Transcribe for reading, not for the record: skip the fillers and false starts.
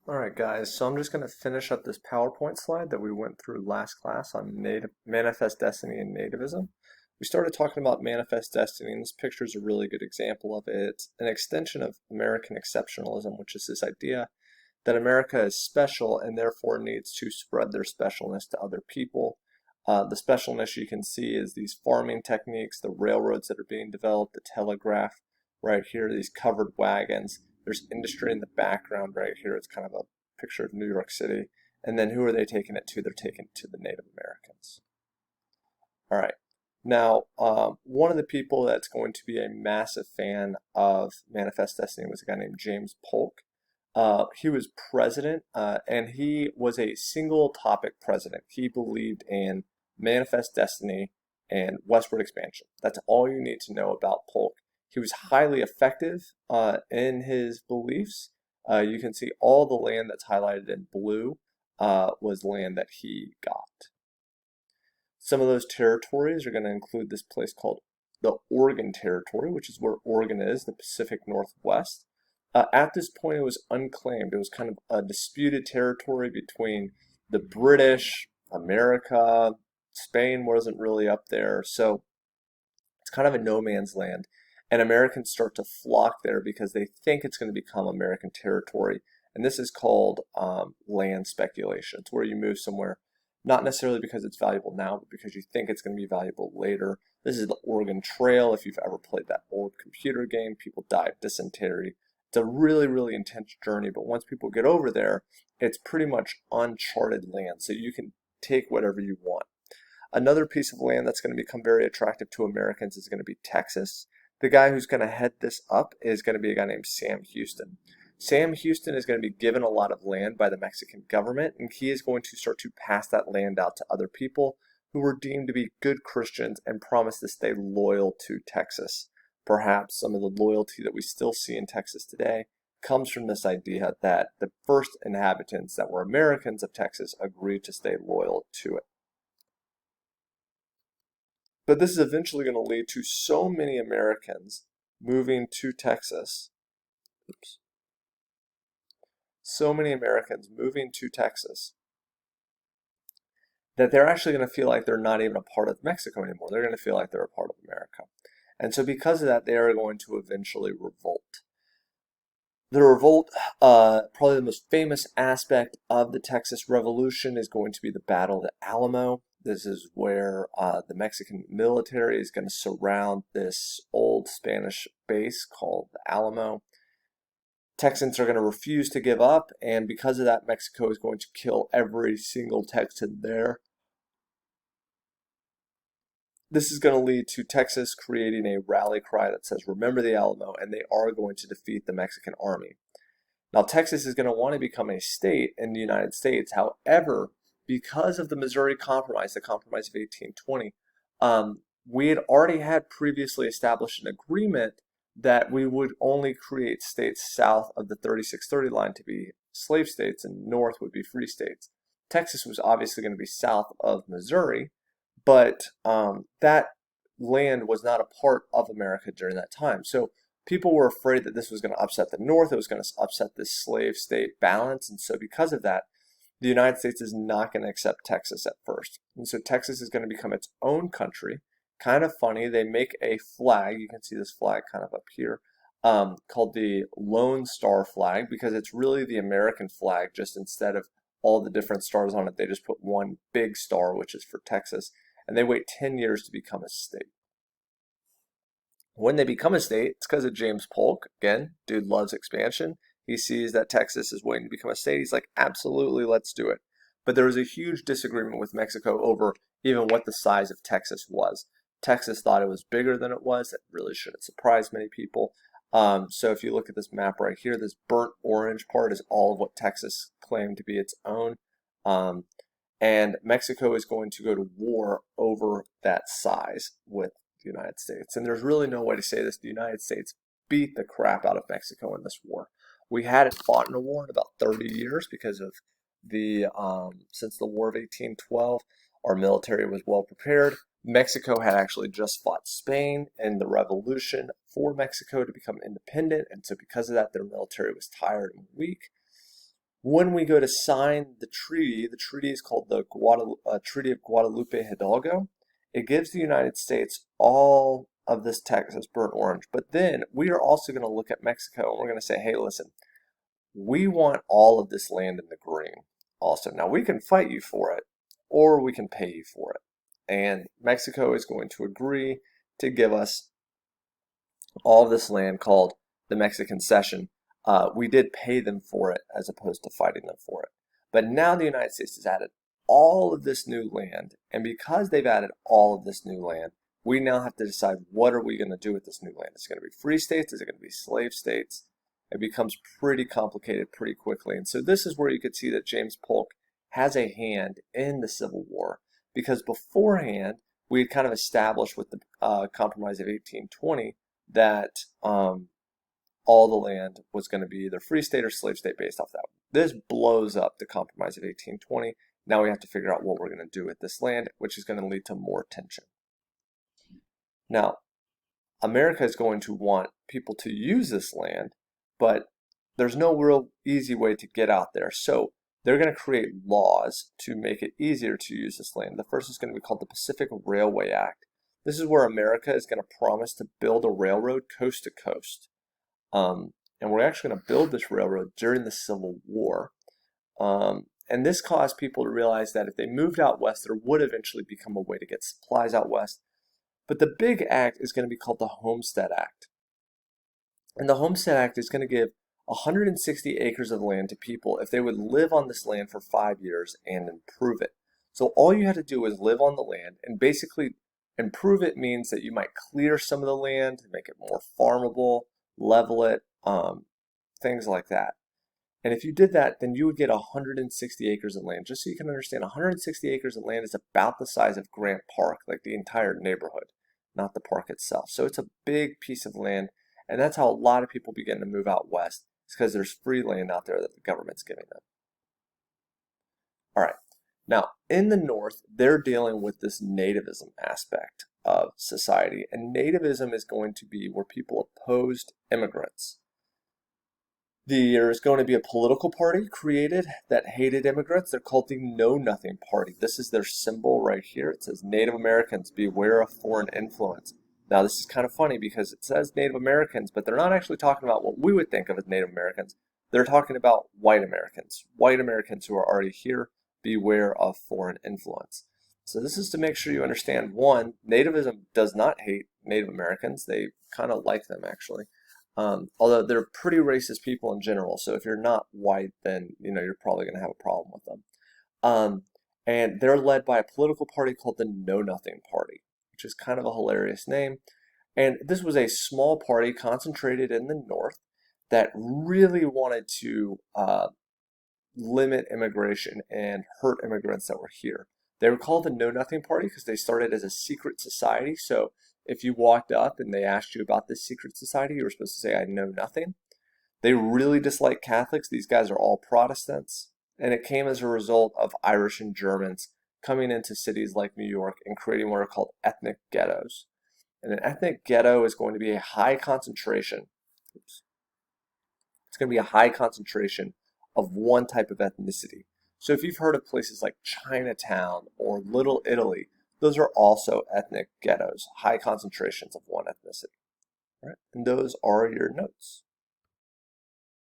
Alright guys, so I'm just going to finish up this PowerPoint slide that we went through last class on manifest destiny and nativism. We started talking about manifest destiny, and this picture is a really good example of it. It's an extension of American exceptionalism, which is this idea that America is special and therefore needs to spread their specialness to other people. The specialness you can see is these farming techniques, the railroads that are being developed, the telegraph right here, these covered wagons. There's industry in the background right here. It's kind of a picture of New York City. And then who are they taking it to? They're taking it to the Native Americans. All right. Now, one of the people that's going to be a massive fan of Manifest Destiny was a guy named James Polk. He was president, and he was a single topic president. He believed in manifest destiny and westward expansion. That's all you need to know about Polk. He was highly effective in his beliefs. You can see all the land that's highlighted in blue was land that he got. Some of those territories are going to include this place called the Oregon Territory, which is where Oregon is, the Pacific Northwest. At this point, it was unclaimed. It was kind of a disputed territory between the British, America, Spain wasn't really up there. So it's kind of a no man's land. And Americans start to flock there because they think it's going to become American territory. And this is called land speculation. It's where you move somewhere, not necessarily because it's valuable now, but because you think it's going to be valuable later. This is the Oregon Trail. If you've ever played that old computer game, people die of dysentery. It's a really, really intense journey, but once people get over there, it's pretty much uncharted land, so you can take whatever you want. Another piece of land that's going to become very attractive to Americans is going to be Texas. The guy who's going to head this up is going to be a guy named Sam Houston. Sam Houston is going to be given a lot of land by the Mexican government, and he is going to start to pass that land out to other people who were deemed to be good Christians and promise to stay loyal to Texas. Perhaps some of the loyalty that we still see in Texas today comes from this idea that the first inhabitants that were Americans of Texas agreed to stay loyal to it. But this is eventually going to lead to so many Americans moving to Texas. Oops. So many Americans moving to Texas that they're actually going to feel like they're not even a part of Mexico anymore. They're going to feel like they're a part of America. And so because of that, they are going to eventually revolt. The revolt, probably the most famous aspect of the Texas Revolution is going to be the Battle of the Alamo. This is where the Mexican military is going to surround this old Spanish base called the Alamo. Texans are going to refuse to give up, and because of that, Mexico is going to kill every single Texan there. This is going to lead to Texas creating a rally cry that says, "Remember the Alamo," and they are going to defeat the Mexican army. Now, Texas is going to want to become a state in the United States. However, because of the Missouri Compromise, the Compromise of 1820, we had already had previously established an agreement that we would only create states south of the 3630 line to be slave states and north would be free states. Texas was obviously going to be south of Missouri, but that land was not a part of America during that time. So people were afraid that this was going to upset the North, it was going to upset this slave state balance, and so because of that, the United States is not going to accept Texas at first. And so Texas is going to become its own country. Kind of funny, they make a flag, you can see this flag kind of up here, called the Lone Star flag, because it's really the American flag, just instead of all the different stars on it, they just put one big star, which is for Texas, and they wait 10 years to become a state. When they become a state, it's because of James Polk. Again, dude loves expansion. He sees that Texas is waiting to become a state. He's like, absolutely, let's do it. But there was a huge disagreement with Mexico over even what the size of Texas was. Texas thought it was bigger than it was. That really shouldn't surprise many people. So if you look at this map right here, this burnt orange part is all of what Texas claimed to be its own. And Mexico is going to go to war over that size with the United States. And there's really no way to say this. The United States beat the crap out of Mexico in this war. We hadn't fought in a war in about 30 years because of the, since the War of 1812, our military was well prepared. Mexico had actually just fought Spain in the revolution for Mexico to become independent, and so because of that, their military was tired and weak. When we go to sign the treaty is called the Treaty of Guadalupe Hidalgo. It gives the United States all of this text as burnt orange. But then we are also going to look at Mexico and we're going to say, hey, listen, we want all of this land in the green also. Now we can fight you for it or we can pay you for it. And Mexico is going to agree to give us all of this land called the Mexican Cession. We did pay them for it as opposed to fighting them for it. But now the United States has added all of this new land, and because they've added all of this new land, we now have to decide what are we going to do with this new land. Is it going to be free states? Is it going to be slave states? It becomes pretty complicated pretty quickly. And so this is where you could see that James Polk has a hand in the Civil War, because beforehand we had kind of established with the Compromise of 1820 that all the land was going to be either free state or slave state based off that. This blows up the Compromise of 1820. Now we have to figure out what we're going to do with this land, which is going to lead to more tension. Now, America is going to want people to use this land, but there's no real easy way to get out there. So they're going to create laws to make it easier to use this land. The first is going to be called the Pacific Railway Act. This is where America is going to promise to build a railroad coast to coast. And we're actually going to build this railroad during the Civil War. And this caused people to realize that if they moved out west, there would eventually become a way to get supplies out west. But the big act is going to be called the Homestead Act. And the Homestead Act is going to give 160 acres of land to people if they would live on this land for 5 years and improve it. So all you had to do was live on the land, and basically improve it means that you might clear some of the land, make it more farmable, level it, things like that. And if you did that, then you would get 160 acres of land. Just so you can understand, 160 acres of land is about the size of Grant Park, like the entire neighborhood, not the park itself. So it's a big piece of land, and that's how a lot of people begin to move out west. It's because there's free land out there that the government's giving them. All right. Now, in the North, they're dealing with this nativism aspect of society, and nativism is going to be where people opposed immigrants. There's going to be a political party created that hated immigrants. They're called the Know Nothing Party. This is their symbol right here. It says Native Americans, beware of foreign influence. Now, this is kind of funny because it says Native Americans, but they're not actually talking about what we would think of as Native Americans. They're talking about white Americans who are already here. Beware of foreign influence. So this is to make sure you understand, one, nativism does not hate Native Americans. They kind of like them, actually. Although they're pretty racist people in general. So if you're not white, then you're probably going to have a problem with them. And they're led by a political party called the Know Nothing Party, which is kind of a hilarious name. And this was a small party concentrated in the North that really wanted to limit immigration and hurt immigrants that were here. They were called the Know Nothing Party because they started as a secret society. So if you walked up and they asked you about this secret society, you were supposed to say, I know nothing. They really dislike Catholics. These guys are all Protestants. And it came as a result of Irish and Germans coming into cities like New York and creating what are called ethnic ghettos. And an ethnic ghetto is going to be a high concentration. It's going to be a high concentration of one type of ethnicity. So if you've heard of places like Chinatown or Little Italy, those are also ethnic ghettos, high concentrations of one ethnicity. All right? And those are your notes.